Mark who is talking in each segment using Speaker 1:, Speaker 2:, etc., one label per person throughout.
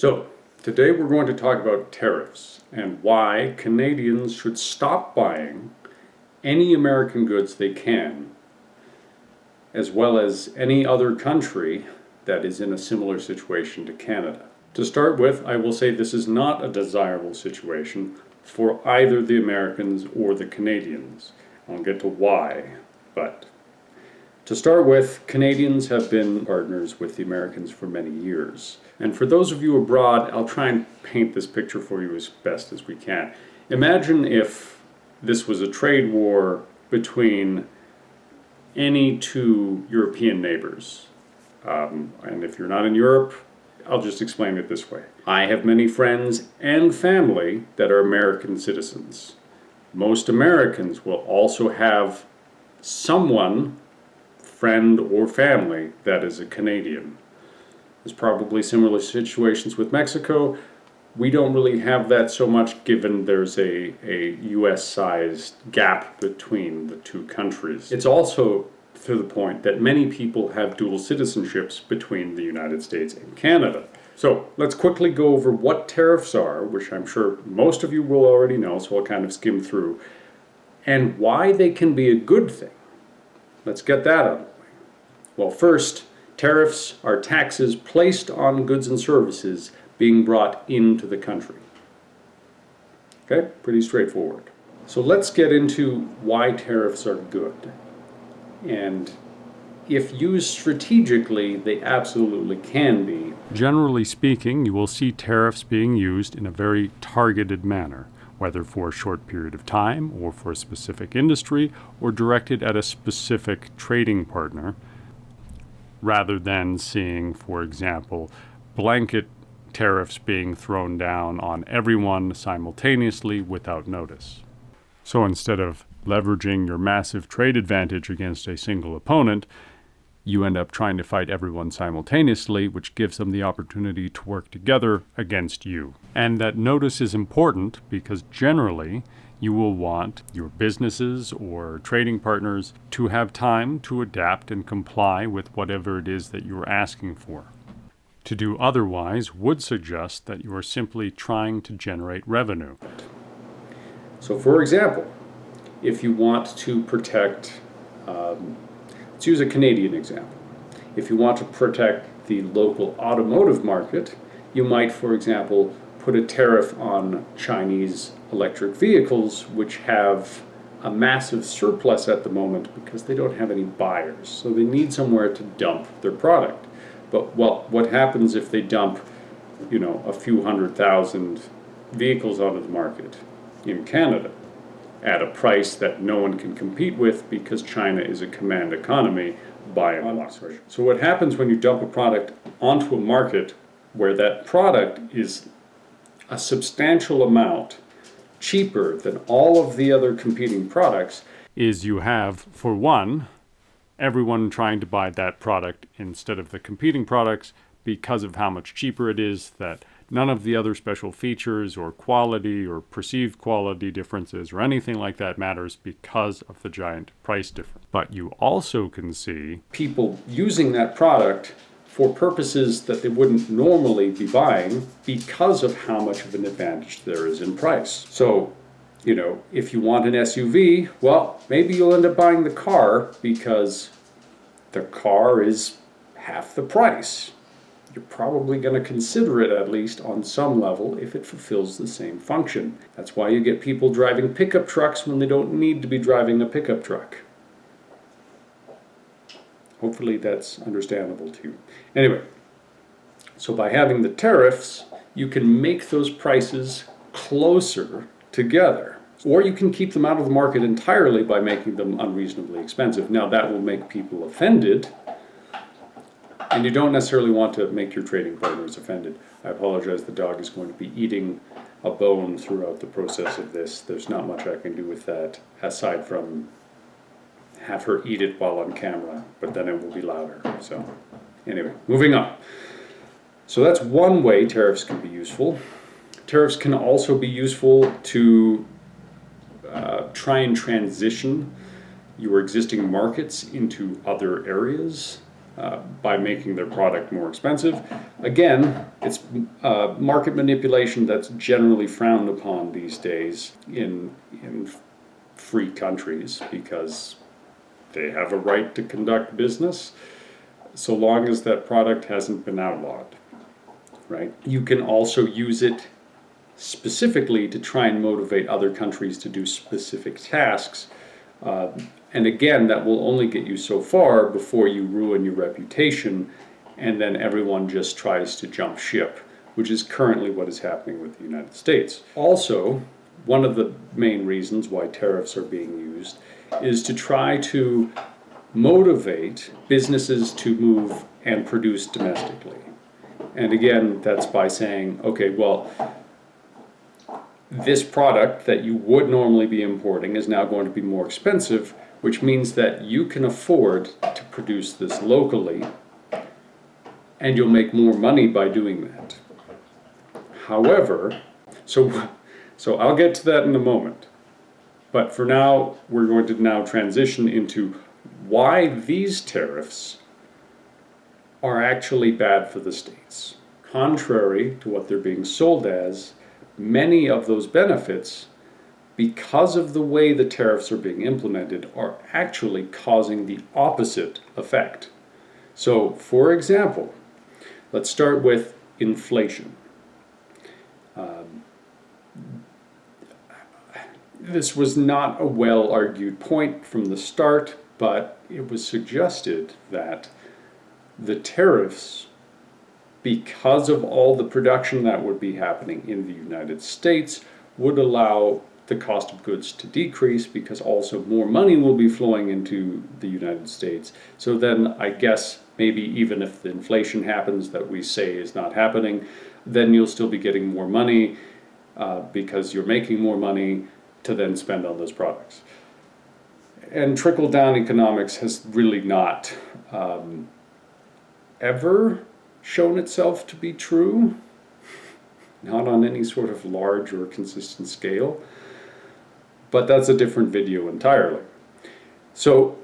Speaker 1: So, today we're going to talk about tariffs and why Canadians should stop buying any American goods they can, as well as any other country that is in a similar situation to Canada. To start with, I will say this is not a desirable situation for either the Americans or the Canadians. I'll get to why, but to start with, Canadians have been partners with the Americans for many years. And for those of you abroad, I'll try and paint this picture for you as best as we can. Imagine if this was a trade war between any two European neighbors. And if you're not in Europe, I'll just explain it this way. I have many friends and family that are American citizens. Most Americans will also have someone, friend or family, that is a Canadian. There's probably similar situations with Mexico. We don't really have that so much given there's a US-sized gap between the two countries. It's also to the point that many people have dual citizenships between the United States and Canada. So let's quickly go over what tariffs are, which I'm sure most of you will already know, so I'll kind of skim through, and why they can be a good thing. Let's get that out of the way. Well, first, tariffs are taxes placed on goods and services being brought into the country. Okay, pretty straightforward. So let's get into why tariffs are good. And if used strategically, they absolutely can be.
Speaker 2: Generally speaking, you will see tariffs being used in a very targeted manner, whether for a short period of time or for a specific industry or directed at a specific trading partner, rather than seeing, for example, blanket tariffs being thrown down on everyone simultaneously without notice. So instead of leveraging your massive trade advantage against a single opponent, you end up trying to fight everyone simultaneously, which gives them the opportunity to work together against you. And that notice is important because generally you will want your businesses or trading partners to have time to adapt and comply with whatever it is that you're asking for. To do otherwise would suggest that you are simply trying to generate revenue.
Speaker 1: So for example, if you want to protect, let's use a Canadian example. If you want to protect the local automotive market, you might, for example, put a tariff on Chinese electric vehicles, which have a massive surplus at the moment because they don't have any buyers. So they need somewhere to dump their product. But what happens if they dump, a few 100,000 vehicles onto the market in Canada at a price that no one can compete with because China is a command economy by and large? So what happens when you dump a product onto a market where that product is a substantial amount cheaper than all of the other competing products
Speaker 2: is you have, for one, everyone trying to buy that product instead of the competing products because of how much cheaper it is, that none of the other special features or quality or perceived quality differences or anything like that matters because of the giant price difference. But you also can see
Speaker 1: people using that product for purposes that they wouldn't normally be buying because of how much of an advantage there is in price. So, if you want an SUV, well, maybe you'll end up buying the car because the car is half the price. You're probably going to consider it at least on some level if it fulfills the same function. That's why you get people driving pickup trucks when they don't need to be driving a pickup truck. Hopefully that's understandable to you. Anyway, so by having the tariffs, you can make those prices closer together. Or you can keep them out of the market entirely by making them unreasonably expensive. Now that will make people offended, and you don't necessarily want to make your trading partners offended. I apologize, the dog is going to be eating a bone throughout the process of this. There's not much I can do with that aside from have her eat it while on camera, but then it will be louder. So anyway, moving on. So that's one way tariffs can be useful. Tariffs can also be useful to try and transition your existing markets into other areas by making their product more expensive. Again, It's market manipulation that's generally frowned upon these days in free countries because they have a right to conduct business so long as that product hasn't been outlawed, right? You can also use it specifically to try and motivate other countries to do specific tasks. And again, that will only get you so far before you ruin your reputation and then everyone just tries to jump ship, which is currently what is happening with the United States. Also, one of the main reasons why tariffs are being used is to try to motivate businesses to move and produce domestically. And again, that's by saying, okay, well, this product that you would normally be importing is now going to be more expensive, which means that you can afford to produce this locally and you'll make more money by doing that. However, so I'll get to that in a moment. But for now, we're going to now transition into why these tariffs are actually bad for the states. Contrary to what they're being sold as, many of those benefits, because of the way the tariffs are being implemented, are actually causing the opposite effect. So, for example, let's start with inflation. This was not a well-argued point from the start, but it was suggested that the tariffs, because of all the production that would be happening in the United States, would allow the cost of goods to decrease because also more money will be flowing into the United States. So then I guess maybe even if the inflation happens that we say is not happening, then you'll still be getting more money because you're making more money to then spend on those products. And trickle-down economics has really not ever shown itself to be true, not on any sort of large or consistent scale, but that's a different video entirely. So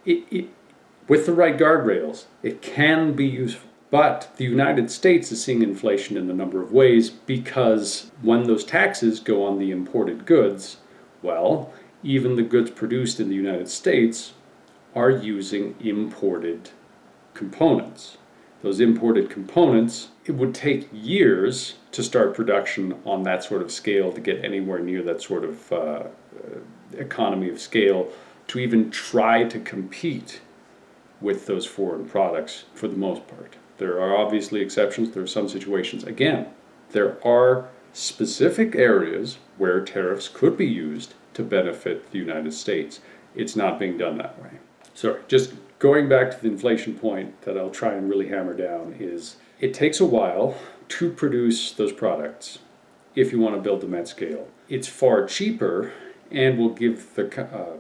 Speaker 1: with the right guardrails, it can be useful. But the United States is seeing inflation in a number of ways because when those taxes go on the imported goods, well, even the goods produced in the United States are using imported components. Those imported components, it would take years to start production on that sort of scale to get anywhere near that sort of economy of scale to even try to compete with those foreign products for the most part. There are obviously exceptions. There are some situations. Again, there are specific areas where tariffs could be used to benefit the United States. It's not being done that way. Sorry, just going back to the inflation point that I'll try and really hammer down is it takes a while to produce those products if you want to build them at scale. It's far cheaper and will give the...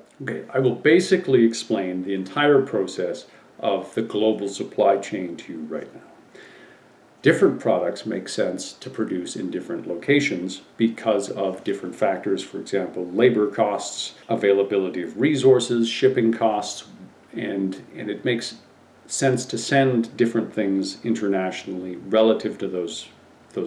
Speaker 1: I will basically explain the entire process of the global supply chain to you right now. Different products make sense to produce in different locations because of different factors. For example, labor costs, availability of resources, shipping costs, and it makes sense to send different things internationally relative to those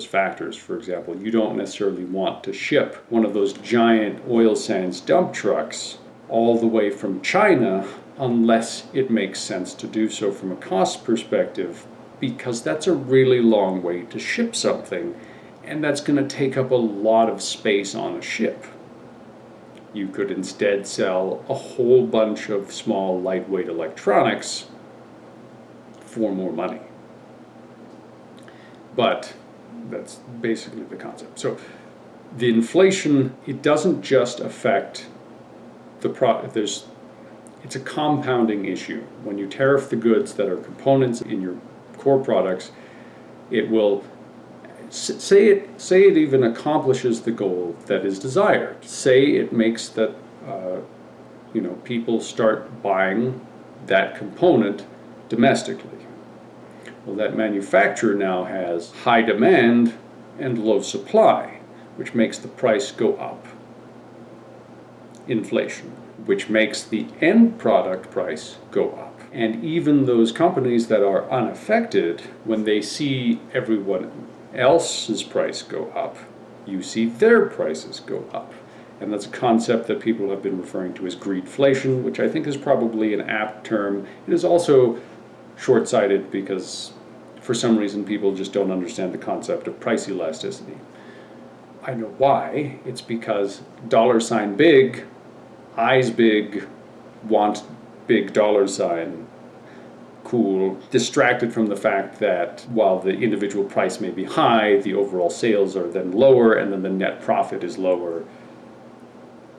Speaker 1: factors. For example, you don't necessarily want to ship one of those giant oil sands dump trucks all the way from China unless it makes sense to do so from a cost perspective, because that's a really long way to ship something, and that's going to take up a lot of space on a ship. You could instead sell a whole bunch of small, lightweight electronics for more money. But that's basically the concept. So the inflation, it doesn't just affect the product. It's a compounding issue. When you tariff the goods that are components in your core products, it will say it even accomplishes the goal that is desired. Say it makes that people start buying that component domestically. Well, that manufacturer now has high demand and low supply, which makes the price go up. Inflation, which makes the end product price go up. And even those companies that are unaffected, when they see everyone else's price go up, you see their prices go up. And that's a concept that people have been referring to as greedflation, which I think is probably an apt term. It is also short-sighted because for some reason people just don't understand the concept of price elasticity. I know why. It's because $ big, eyes big, want big $, cool, distracted from the fact that while the individual price may be high, the overall sales are then lower, and then the net profit is lower,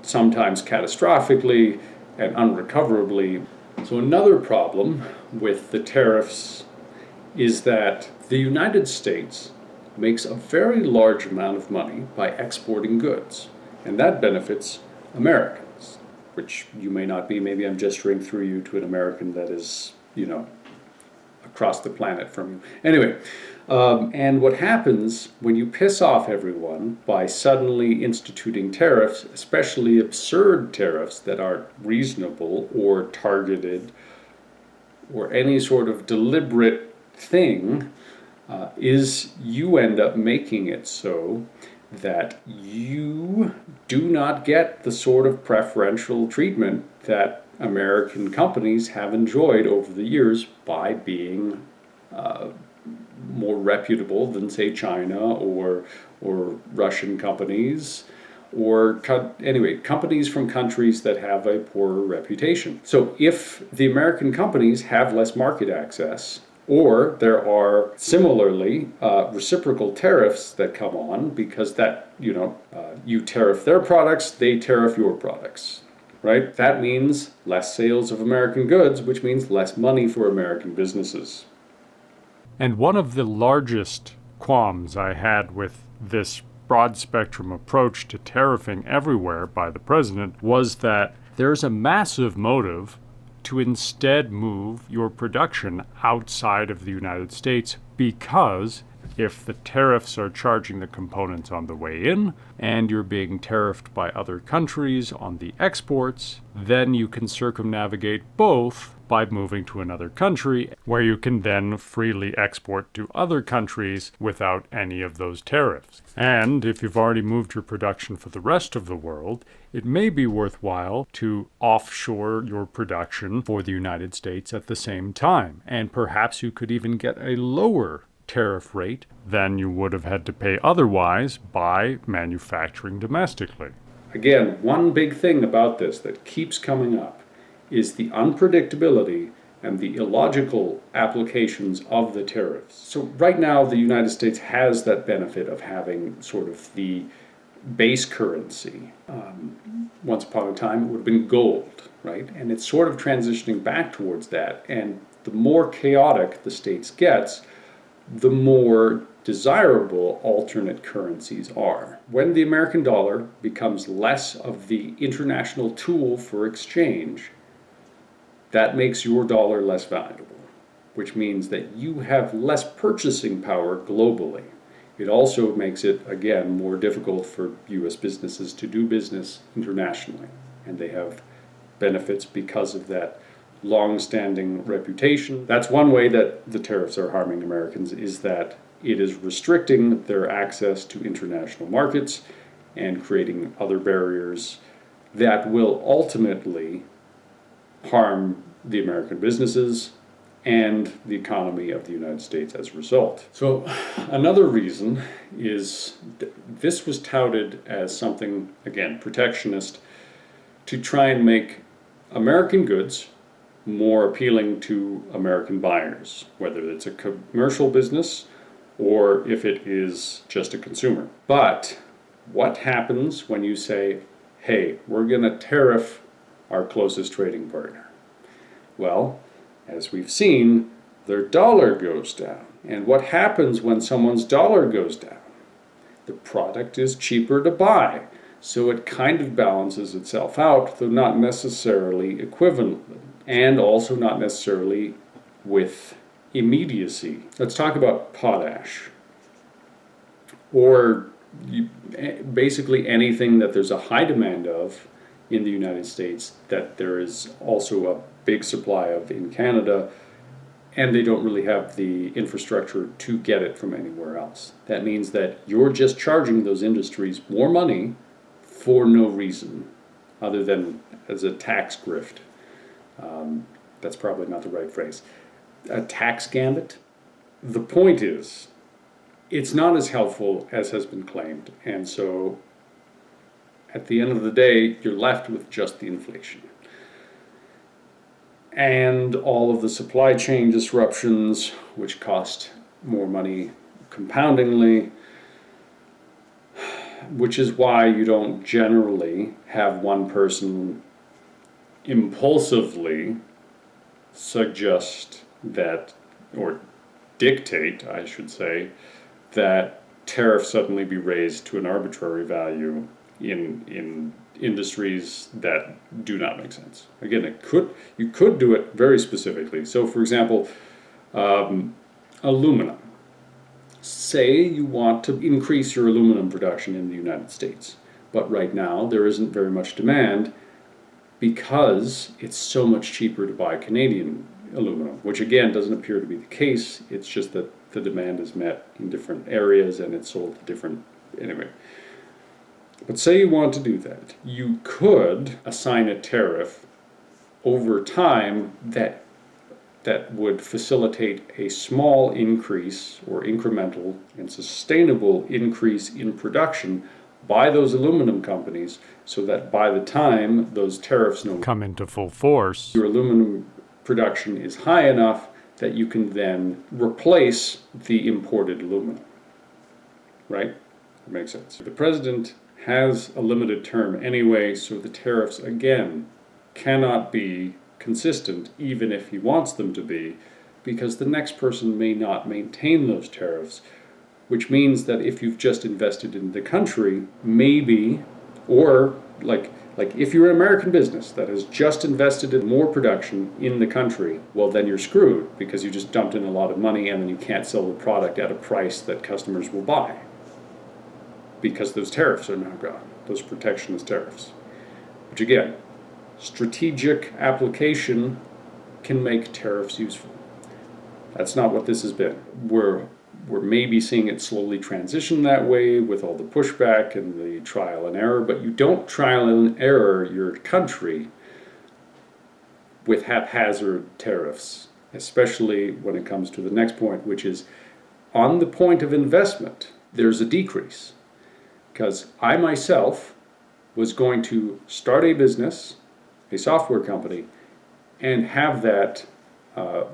Speaker 1: sometimes catastrophically and unrecoverably. So another problem with the tariffs is that the United States makes a very large amount of money by exporting goods, and that benefits Americans, which you may not be. Maybe I'm gesturing through you to an American that is, across the planet from you. Anyway, and what happens when you piss off everyone by suddenly instituting tariffs, especially absurd tariffs that aren't reasonable or targeted or any sort of deliberate thing, is you end up making it so that you do not get the sort of preferential treatment that American companies have enjoyed over the years by being more reputable than, say, China or Russian companies, or companies from countries that have a poorer reputation. So if the American companies have less market access, or there are similarly reciprocal tariffs that come on because that, you tariff their products, they tariff your products, right? That means less sales of American goods, which means less money for American businesses.
Speaker 2: And one of the largest qualms I had with this broad spectrum approach to tariffing everywhere by the president was that there's a massive motive to instead move your production outside of the United States, because if the tariffs are charging the components on the way in and you're being tariffed by other countries on the exports, then you can circumnavigate both by moving to another country where you can then freely export to other countries without any of those tariffs. And if you've already moved your production for the rest of the world, it may be worthwhile to offshore your production for the United States at the same time. And perhaps you could even get a lower tariff rate than you would have had to pay otherwise by manufacturing domestically.
Speaker 1: Again, one big thing about this that keeps coming up is the unpredictability and the illogical applications of the tariffs. So right now, the United States has that benefit of having sort of the base currency. Once upon a time, it would have been gold, right? And it's sort of transitioning back towards that. And the more chaotic the states gets, the more desirable alternate currencies are. When the American dollar becomes less of the international tool for exchange, that makes your dollar less valuable, which means that you have less purchasing power globally. It also makes it, again, more difficult for U.S. businesses to do business internationally, and they have benefits because of that long-standing reputation. That's one way that the tariffs are harming Americans, is that it is restricting their access to international markets and creating other barriers that will ultimately harm the American businesses and the economy of the United States as a result. So another reason is this was touted as something, again, protectionist, to try and make American goods more appealing to American buyers, whether it's a commercial business or if it is just a consumer. But what happens when you say, hey, we're going to tariff our closest trading partner? Well, as we've seen, their dollar goes down. And what happens when someone's dollar goes down? The product is cheaper to buy. So it kind of balances itself out, though not necessarily equivalently, and also not necessarily with immediacy. Let's talk about potash, or basically anything that there's a high demand of in the United States that there is also a big supply of in Canada, and they don't really have the infrastructure to get it from anywhere else. That means that you're just charging those industries more money for no reason other than as a tax grift. That's probably not the right phrase. A tax gambit. The point is, it's not as helpful as has been claimed, and so at the end of the day, you're left with just the inflation. And all of the supply chain disruptions, which cost more money compoundingly, which is why you don't generally have one person impulsively suggest that, or dictate, I should say, that tariffs suddenly be raised to an arbitrary value in industries that do not make sense. Again, you could do it very specifically. So, for example, aluminum. Say you want to increase your aluminum production in the United States, but right now there isn't very much demand because it's so much cheaper to buy Canadian aluminum, which again doesn't appear to be the case. It's just that the demand is met in different areas and it's sold to different, anyway. But say you want to do that, you could assign a tariff over time that would facilitate a small increase or incremental and sustainable increase in production by those aluminum companies, so that by the time those tariffs
Speaker 2: come into full force,
Speaker 1: your aluminum production is high enough that you can then replace the imported aluminum. Right? That makes sense. The president has a limited term anyway, so the tariffs, again, cannot be consistent even if he wants them to be, because the next person may not maintain those tariffs, which means that if you've just invested in the country, maybe, or like if you're an American business that has just invested in more production in the country, well then you're screwed because you just dumped in a lot of money and then you can't sell the product at a price that customers will buy because those tariffs are now gone, those protectionist tariffs. Which again, strategic application can make tariffs useful. That's not what this has been. We're maybe seeing it slowly transition that way with all the pushback and the trial and error, but you don't trial and error your country with haphazard tariffs, especially when it comes to the next point, which is on the point of investment, there's a decrease. Because I myself was going to start a business, a software company, and have that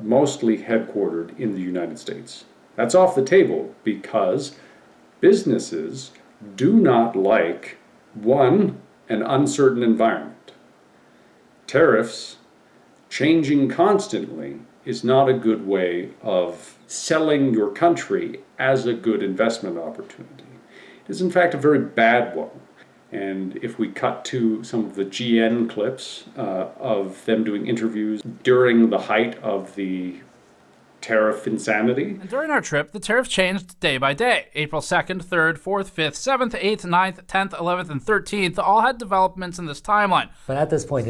Speaker 1: mostly headquartered in the United States. That's off the table because businesses do not like, one, an uncertain environment. Tariffs, changing constantly, is not a good way of selling your country as a good investment opportunity. It is in fact a very bad one. And if we cut to some of the GN clips of them doing interviews during the height of the tariff insanity.
Speaker 3: And during our trip, the tariffs changed day by day. April 2nd, 3rd, 4th, 5th, 7th, 8th, 9th, 10th, 11th, and 13th all had developments in this timeline.
Speaker 4: But at this point,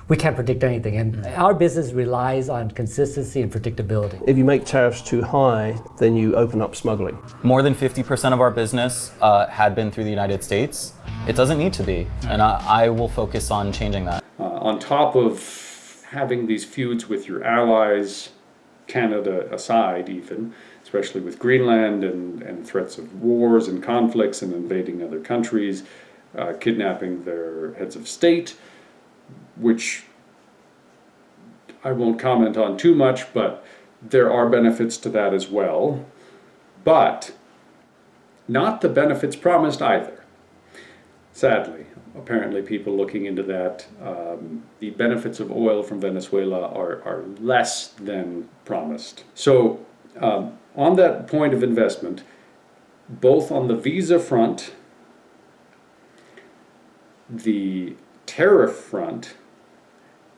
Speaker 4: we can't predict anything. And our business relies on consistency and predictability.
Speaker 5: If you make tariffs too high, then you open up smuggling.
Speaker 6: More than 50% of our business had been through the United States. It doesn't need to be, and I will focus on changing that.
Speaker 1: On top of having these feuds with your allies, Canada aside even, especially with Greenland and threats of wars and conflicts and invading other countries, kidnapping their heads of state, which I won't comment on too much, but there are benefits to that as well. But not the benefits promised either. Sadly, apparently people looking into that, the benefits of oil from Venezuela are less than promised. So on that point of investment, both on the visa front, the tariff front,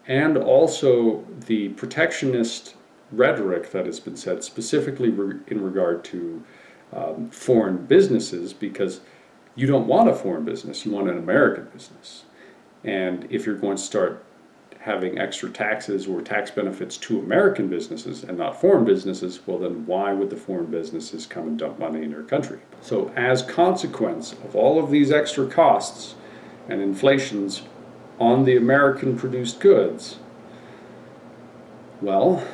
Speaker 1: and also the protectionist rhetoric that has been said, specifically in regard to foreign businesses, because you don't want a foreign business, you want an American business. And if you're going to start having extra taxes or tax benefits to American businesses and not foreign businesses, well then why would the foreign businesses come and dump money in our country? So as consequence of all of these extra costs and inflations on the American produced goods, well,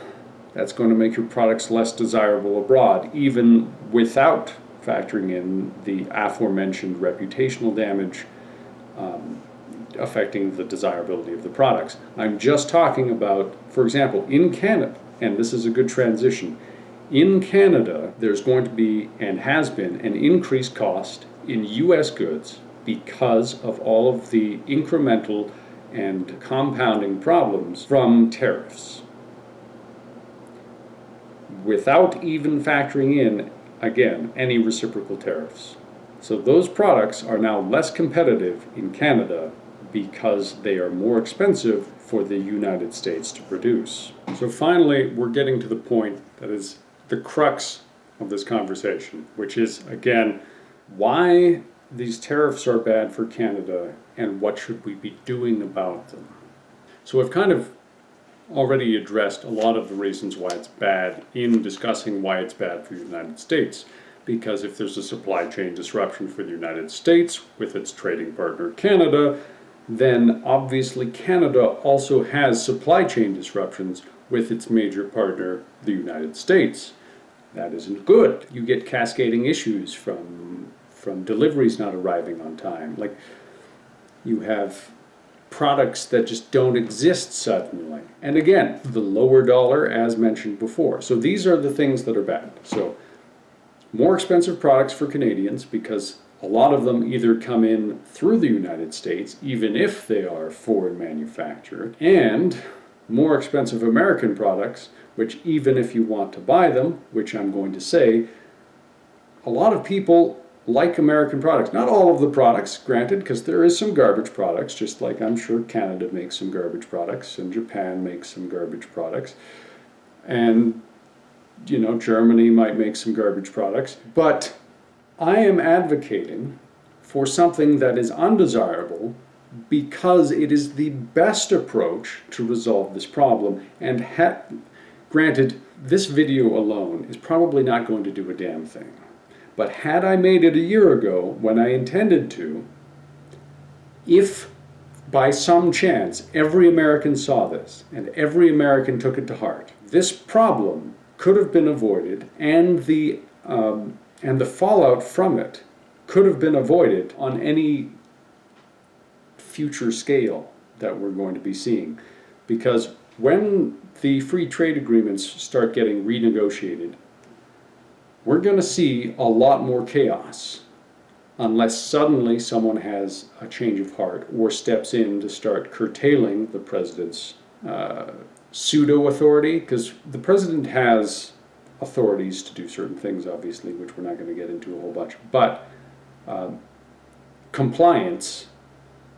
Speaker 1: that's going to make your products less desirable abroad, even without factoring in the aforementioned reputational damage affecting the desirability of the products. I'm just talking about, for example, in Canada, and this is a good transition, in Canada there's going to be, and has been, an increased cost in US goods because of all of the incremental and compounding problems from tariffs, without even factoring in, again, any reciprocal tariffs. So those products are now less competitive in Canada because they are more expensive for the United States to produce. So finally, we're getting to the point that is the crux of this conversation, which is, again, why these tariffs are bad for Canada and what should we be doing about them. So I've kind of already addressed a lot of the reasons why it's bad in discussing why it's bad for the United States. Because if there's a supply chain disruption for the United States with its trading partner Canada, then obviously Canada also has supply chain disruptions with its major partner, the United States. That isn't good. You get cascading issues from deliveries not arriving on time. Like, you have products that just don't exist suddenly. And again, the lower dollar, as mentioned before. So these are the things that are bad. So more expensive products for Canadians, because a lot of them either come in through the United States, even if they are foreign manufactured, and more expensive American products, which even if you want to buy them, which I'm going to say, a lot of people like American products. Not all of the products, granted, because there is some garbage products, just like I'm sure Canada makes some garbage products, and Japan makes some garbage products, and Germany might make some garbage products, but I am advocating for something that is undesirable because it is the best approach to resolve this problem. And granted, this video alone is probably not going to do a damn thing. But had I made it a year ago when I intended to, if by some chance every American saw this and every American took it to heart, this problem could have been avoided, and the fallout from it could have been avoided on any future scale that we're going to be seeing. Because when the free trade agreements start getting renegotiated, we're going to see a lot more chaos unless suddenly someone has a change of heart or steps in to start curtailing the president's pseudo-authority, because the president has authorities to do certain things, obviously, which we're not going to get into a whole bunch. But compliance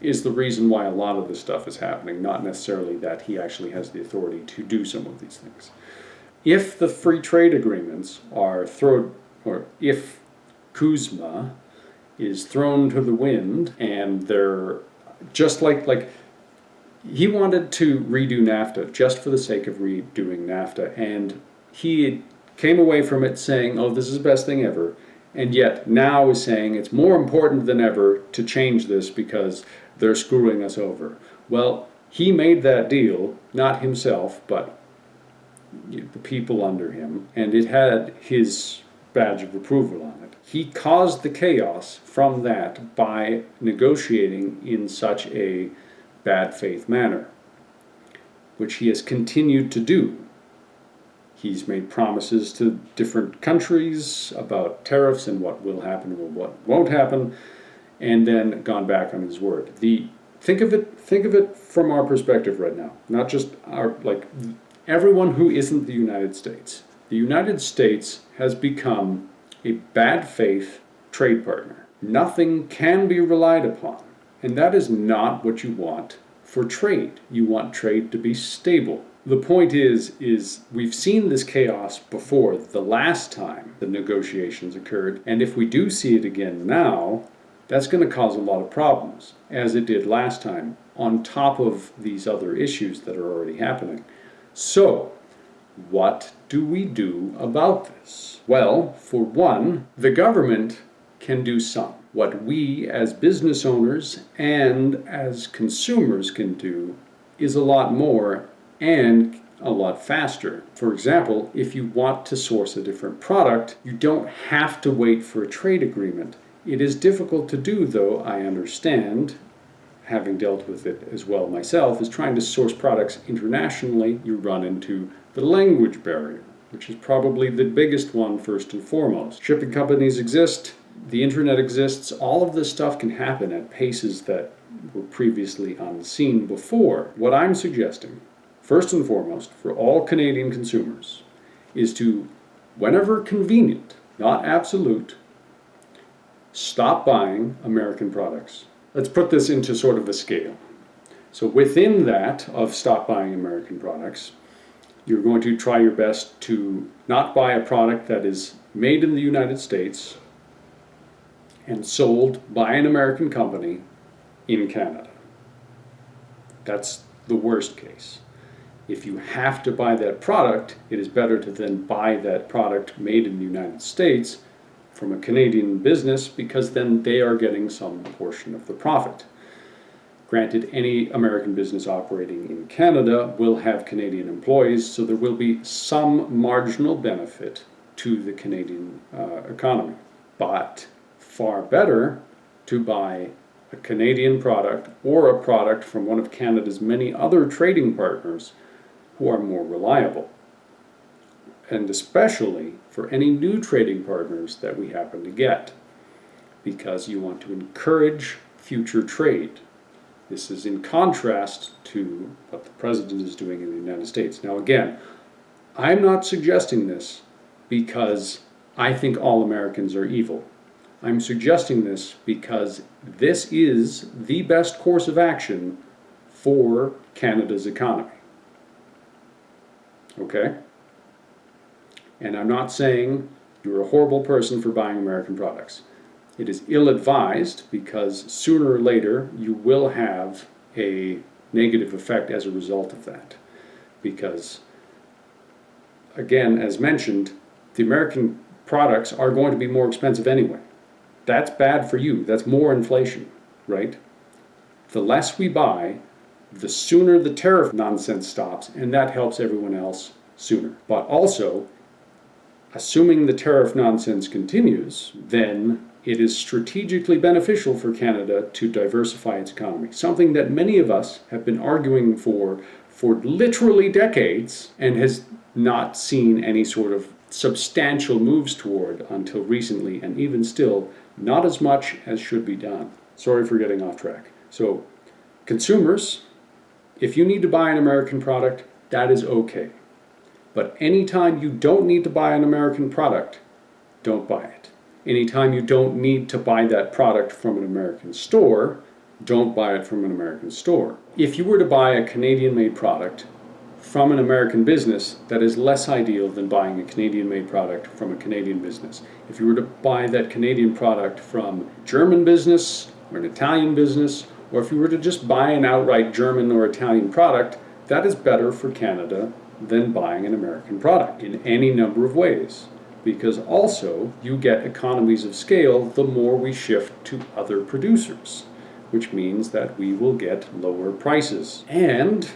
Speaker 1: is the reason why a lot of this stuff is happening, not necessarily that he actually has the authority to do some of these things. If the free trade agreements are thrown, or if CUSMA is thrown to the wind, and they're just like he wanted to redo NAFTA just for the sake of redoing NAFTA, and he came away from it saying, oh, this is the best thing ever, and yet now is saying it's more important than ever to change this because they're screwing us over. Well, he made that deal, not himself, but the people under him, and it had his badge of approval on it. He caused the chaos from that by negotiating in such a bad faith manner, which he has continued to do. He's made promises to different countries about tariffs and what will happen and what won't happen, and then gone back on his word. Think of it from our perspective right now, not just everyone who isn't the United States. The United States has become a bad faith trade partner. Nothing can be relied upon. And that is not what you want for trade. You want trade to be stable. The point is we've seen this chaos before the last time the negotiations occurred. And if we do see it again now, that's going to cause a lot of problems, as it did last time, on top of these other issues that are already happening. So, what do we do about this? Well, for one, the government can do some. What we as business owners and as consumers can do is a lot more and a lot faster. For example, if you want to source a different product, you don't have to wait for a trade agreement. It is difficult to do, though, I understand, having dealt with it as well myself, is trying to source products internationally, you run into the language barrier, which is probably the biggest one first and foremost. Shipping companies exist, the internet exists, all of this stuff can happen at paces that were previously unseen before. What I'm suggesting, first and foremost, for all Canadian consumers, is to, whenever convenient, not absolute, stop buying American products. Let's put this into sort of a scale. So within that of stop buying American products, you're going to try your best to not buy a product that is made in the United States and sold by an American company in Canada. That's the worst case. If you have to buy that product, it is better to then buy that product made in the United States from a Canadian business, because then they are getting some portion of the profit. Granted, any American business operating in Canada will have Canadian employees, so there will be some marginal benefit to the Canadian economy. But far better to buy a Canadian product or a product from one of Canada's many other trading partners who are more reliable. And especially for any new trading partners that we happen to get, because you want to encourage future trade. This is in contrast to what the president is doing in the United States. Now again, I'm not suggesting this because I think all Americans are evil. I'm suggesting this because this is the best course of action for Canada's economy. Okay? And I'm not saying you're a horrible person for buying American products. It is ill-advised because sooner or later you will have a negative effect as a result of that. Because, again, as mentioned, the American products are going to be more expensive anyway. That's bad for you. That's more inflation, right? The less we buy, the sooner the tariff nonsense stops, and that helps everyone else sooner. But also, assuming the tariff nonsense continues, then it is strategically beneficial for Canada to diversify its economy, something that many of us have been arguing for literally decades and has not seen any sort of substantial moves toward until recently, and even still, not as much as should be done. Sorry for getting off track. So, consumers, if you need to buy an American product, that is okay. But anytime you don't need to buy an American product, don't buy it. Anytime you don't need to buy that product from an American store, don't buy it from an American store. If you were to buy a Canadian-made product from an American business, that is less ideal than buying a Canadian-made product from a Canadian business. If you were to buy that Canadian product from a German business or an Italian business, or if you were to just buy an outright German or Italian product, that is better for Canada than buying an American product in any number of ways. Because also you get economies of scale the more we shift to other producers, which means that we will get lower prices. And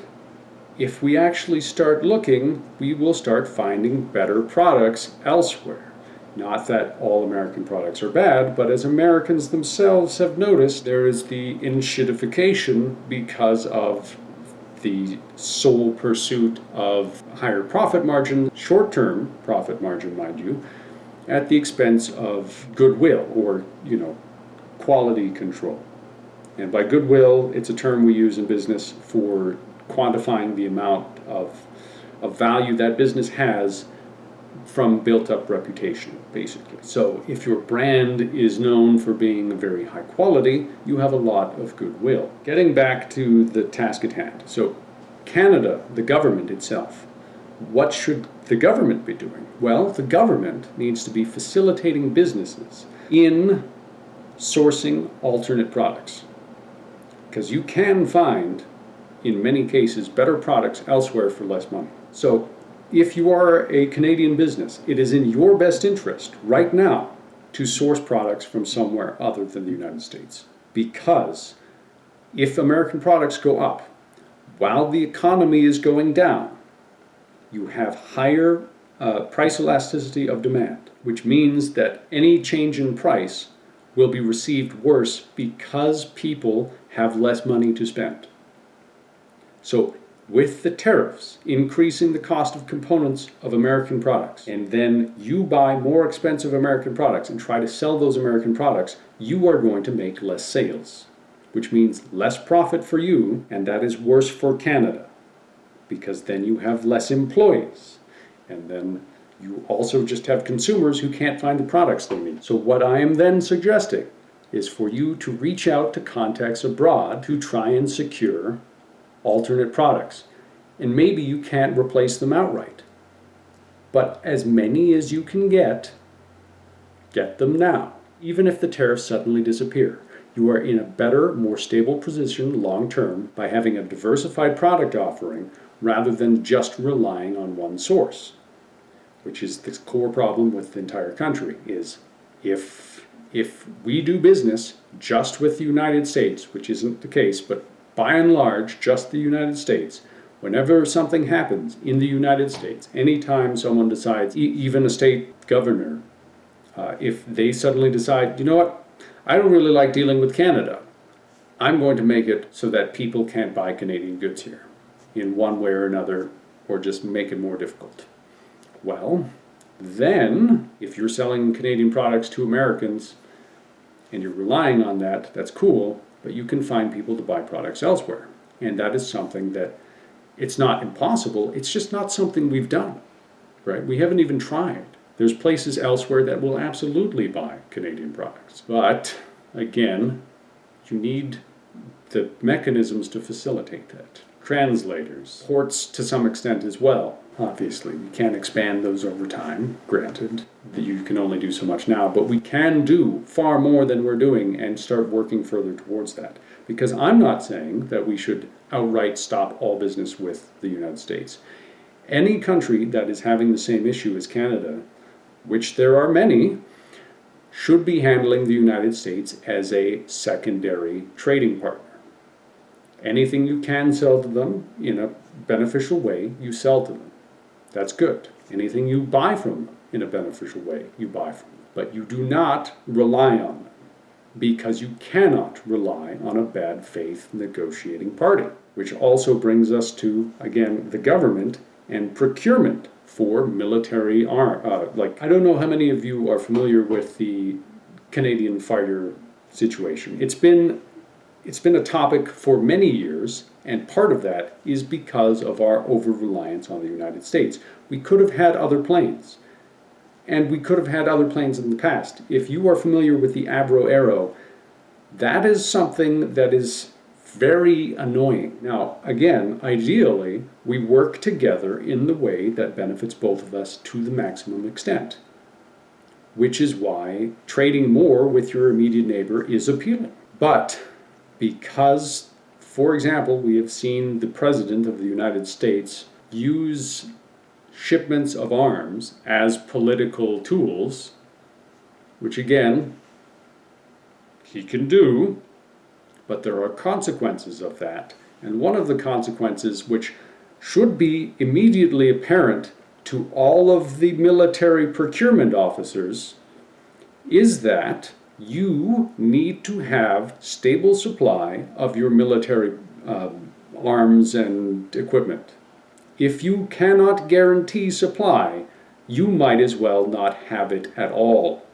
Speaker 1: if we actually start looking, we will start finding better products elsewhere. Not that all American products are bad, but as Americans themselves have noticed, there is the enshittification because of the sole pursuit of higher profit margin, short-term profit margin, mind you, at the expense of goodwill or, quality control. And by goodwill, it's a term we use in business for quantifying the amount of value that business has from built-up reputation, basically. So if your brand is known for being very high quality, you have a lot of goodwill. Getting back to the task at hand. So Canada, the government itself, what should the government be doing? Well, the government needs to be facilitating businesses in sourcing alternate products. Because you can find, in many cases, better products elsewhere for less money. So if you are a Canadian business, it is in your best interest right now to source products from somewhere other than the United States. Because if American products go up while the economy is going down, you have higher price elasticity of demand, which means that any change in price will be received worse because people have less money to spend. So with the tariffs increasing the cost of components of American products, and then you buy more expensive American products and try to sell those American products, you are going to make less sales, which means less profit for you, and that is worse for Canada, because then you have less employees, and then you also just have consumers who can't find the products they need. So what I am then suggesting is for you to reach out to contacts abroad to try and secure alternate products. And maybe you can't replace them outright. But as many as you can get them now. Even if the tariffs suddenly disappear, you are in a better, more stable position long term by having a diversified product offering rather than just relying on one source, which is the core problem with the entire country, is if we do business just with the United States, which isn't the case, but by and large, just the United States, whenever something happens in the United States, anytime someone decides, even a state governor, if they suddenly decide, you know what, I don't really like dealing with Canada, I'm going to make it so that people can't buy Canadian goods here in one way or another, or just make it more difficult. Well, then, if you're selling Canadian products to Americans and you're relying on that, that's cool, but you can find people to buy products elsewhere. And that is something that, it's not impossible, it's just not something we've done, right? We haven't even tried. There's places elsewhere that will absolutely buy Canadian products. But, again, you need the mechanisms to facilitate that. Translators, ports to some extent as well. Obviously, we can't expand those over time, granted, that you can only do so much now, but we can do far more than we're doing and start working further towards that. Because I'm not saying that we should outright stop all business with the United States. Any country that is having the same issue as Canada, which there are many, should be handling the United States as a secondary trading partner. Anything you can sell to them in a beneficial way, you sell to them. That's good. Anything you buy from them in a beneficial way, you buy from them. But you do not rely on them, because you cannot rely on a bad faith negotiating party. Which also brings us to, again, the government and procurement for military I don't know how many of you are familiar with the Canadian fighter situation. It's been a topic for many years, and part of that is because of our over-reliance on the United States. We could have had other planes, and we could have had other planes in the past. If you are familiar with the Avro Arrow, that is something that is very annoying. Now, again, ideally, we work together in the way that benefits both of us to the maximum extent, which is why trading more with your immediate neighbor is appealing. But because, for example, we have seen the President of the United States use shipments of arms as political tools, which again, he can do, but there are consequences of that. And one of the consequences, which should be immediately apparent to all of the military procurement officers, is that you need to have stable supply of your military arms and equipment. If you cannot guarantee supply, you might as well not have it at all.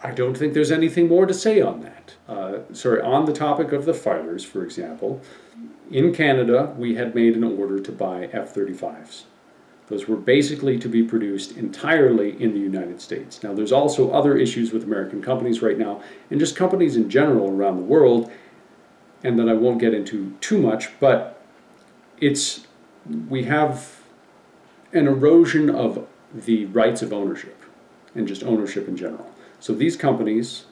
Speaker 1: I don't think there's anything more to say on that. On the topic of the fighters, for example, in Canada, we had made an order to buy F-35s. Those were basically to be produced entirely in the United States. Now, there's also other issues with American companies right now, and just companies in general around the world, and that I won't get into too much, but it's we have an erosion of the rights of ownership and just ownership in general. So these companies,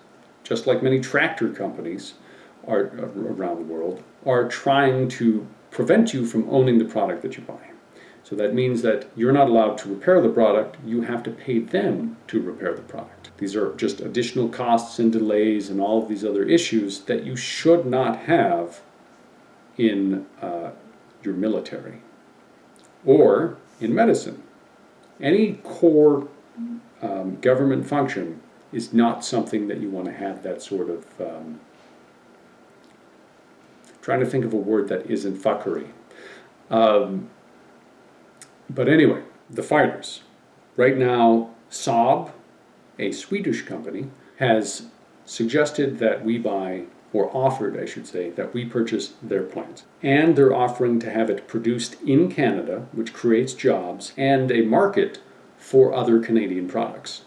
Speaker 1: just like many tractor companies are around the world, are trying to prevent you from owning the product that you buy. So that means that you're not allowed to repair the product, you have to pay them to repair the product. These are just additional costs and delays and all of these other issues that you should not have in your military or in medicine. Any core government function is not something that you want to have that sort of, trying to think of a word that isn't fuckery. But anyway, the fighters. Right now, Saab, a Swedish company, has suggested that we buy, or offered, I should say, that we purchase their planes. And they're offering to have it produced in Canada, which creates jobs and a market for other Canadian products.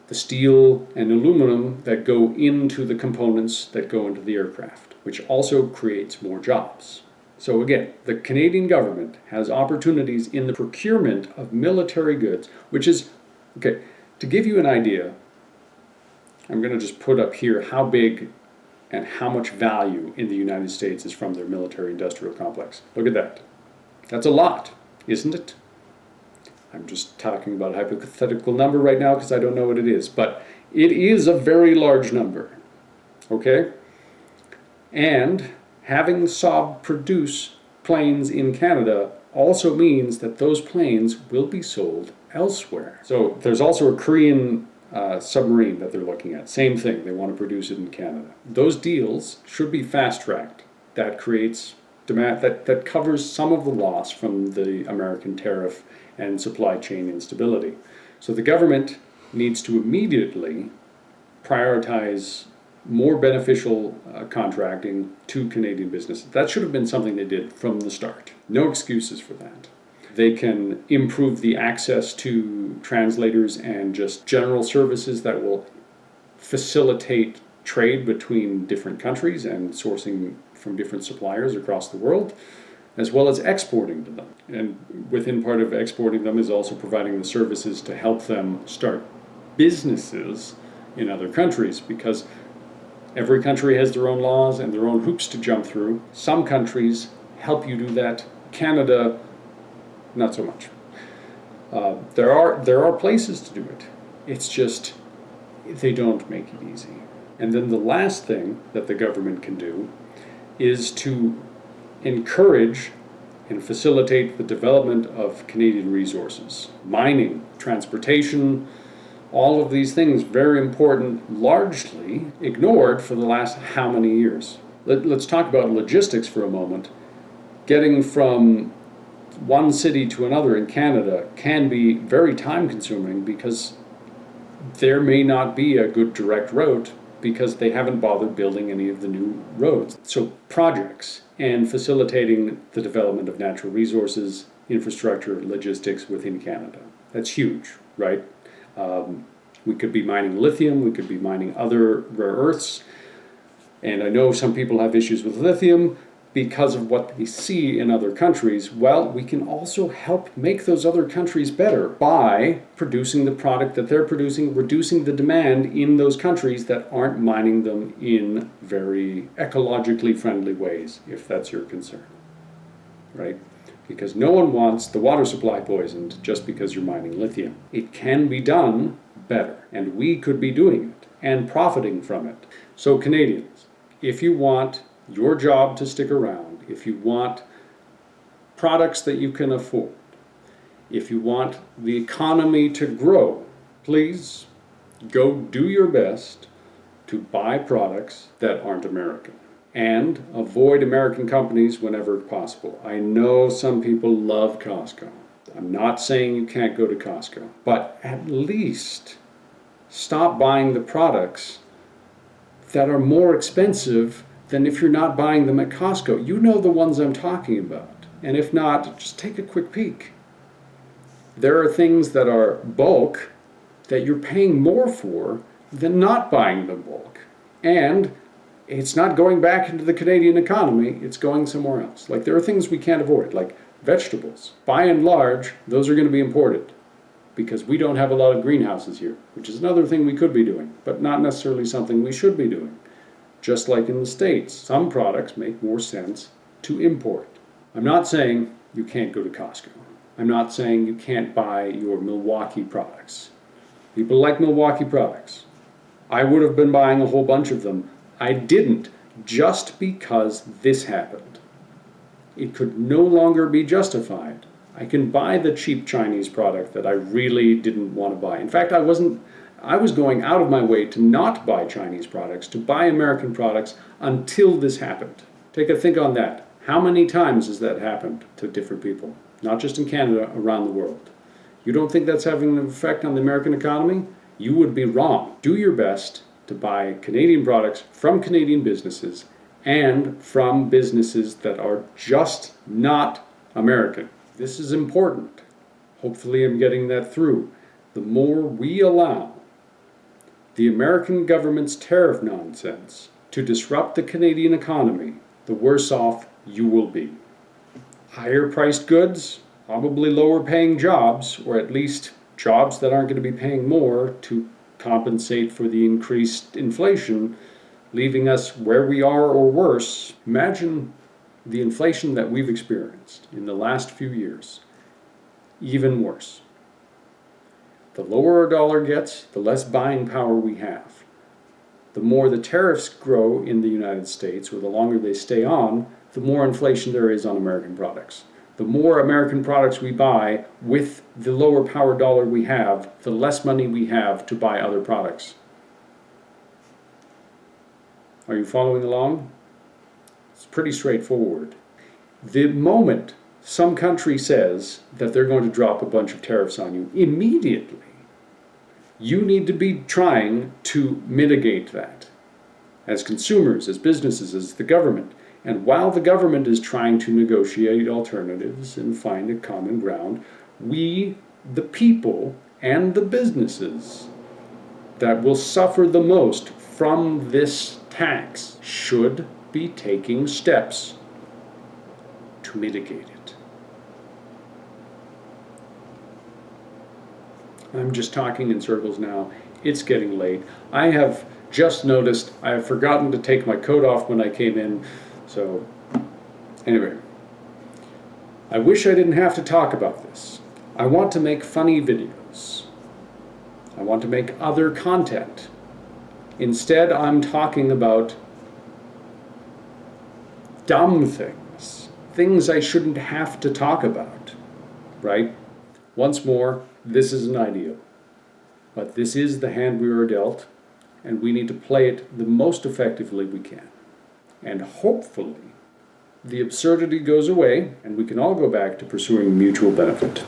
Speaker 1: The steel and aluminum that go into the components that go into the aircraft, which also creates more jobs. So again, the Canadian government has opportunities in the procurement of military goods, which is, okay, to give you an idea, I'm going to just put up here how big and how much value in the United States is from their military industrial complex. Look at that. That's a lot, isn't it? I'm just talking about a hypothetical number right now because I don't know what it is, but it is a very large number, okay? And having Saab produce planes in Canada also means that those planes will be sold elsewhere. So there's also a Korean submarine that they're looking at. Same thing, they want to produce it in Canada. Those deals should be fast-tracked. That creates demand, that covers some of the loss from the American tariff and supply chain instability. So the government needs to immediately prioritize more beneficial contracting to Canadian businesses. That should have been something they did from the start. No excuses for that. They can improve the access to translators and just general services that will facilitate trade between different countries and sourcing from different suppliers across the world, as well as exporting to them. And within part of exporting them is also providing the services to help them start businesses in other countries, because every country has their own laws and their own hoops to jump through. Some countries help you do that. Canada, not so much. There are places to do it. It's just they don't make it easy. And then the last thing that the government can do is to encourage and facilitate the development of Canadian resources. Mining, transportation, all of these things, very important, largely ignored for the last how many years. Let's talk about logistics for a moment. Getting from one city to another in Canada can be very time consuming because there may not be a good direct route because they haven't bothered building any of the new roads. So projects and facilitating the development of natural resources, infrastructure, logistics within Canada. That's huge, right? We could be mining lithium, we could be mining other rare earths, and I know some people have issues with lithium because of what they see in other countries. Well, we can also help make those other countries better by producing the product that they're producing, reducing the demand in those countries that aren't mining them in very ecologically friendly ways, if that's your concern, right? Because no one wants the water supply poisoned just because you're mining lithium. It can be done better, and we could be doing it and profiting from it. So Canadians, if you want your job to stick around, if you want products that you can afford, if you want the economy to grow, please go do your best to buy products that aren't American. And avoid American companies whenever possible. I know some people love Costco. I'm not saying you can't go to Costco, but at least stop buying the products that are more expensive than if you're not buying them at Costco. You know the ones I'm talking about. And if not, just take a quick peek. There are things that are bulk that you're paying more for than not buying them bulk. And it's not going back into the Canadian economy, it's going somewhere else. Like, there are things we can't avoid, like vegetables. By and large, those are going to be imported because we don't have a lot of greenhouses here, which is another thing we could be doing, but not necessarily something we should be doing. Just like in the States, some products make more sense to import. I'm not saying you can't go to Costco. I'm not saying you can't buy your Milwaukee products. People like Milwaukee products. I would have been buying a whole bunch of them. I didn't, just because this happened. It could no longer be justified. I can buy the cheap Chinese product that I really didn't want to buy. In fact, I was going out of my way to not buy Chinese products, to buy American products until this happened. Take a think on that. How many times has that happened to different people? Not just in Canada, around the world. You don't think that's having an effect on the American economy? You would be wrong. Do your best to buy Canadian products from Canadian businesses and from businesses that are just not American. This is important. Hopefully I'm getting that through. The more we allow the American government's tariff nonsense to disrupt the Canadian economy, the worse off you will be. Higher priced goods, probably lower paying jobs, or at least jobs that aren't going to be paying more to compensate for the increased inflation, leaving us where we are or worse. Imagine the inflation that we've experienced in the last few years. Even worse. The lower our dollar gets, the less buying power we have. The more the tariffs grow in the United States, or the longer they stay on, the more inflation there is on American products. The more American products we buy with the lower power dollar we have, the less money we have to buy other products. Are you following along? It's pretty straightforward. The moment some country says that they're going to drop a bunch of tariffs on you, immediately, you need to be trying to mitigate that. As consumers, as businesses, as the government. And while the government is trying to negotiate alternatives and find a common ground, we, the people, and the businesses that will suffer the most from this tax should be taking steps to mitigate it. I'm just talking in circles now. It's getting late. I have just noticed I have forgotten to take my coat off when I came in. So, anyway, I wish I didn't have to talk about this. I want to make funny videos. I want to make other content. Instead, I'm talking about dumb things. Things I shouldn't have to talk about, right? Once more, this isn't ideal. But this is the hand we were dealt, and we need to play it the most effectively we can. And hopefully, the absurdity goes away, and we can all go back to pursuing mutual benefit.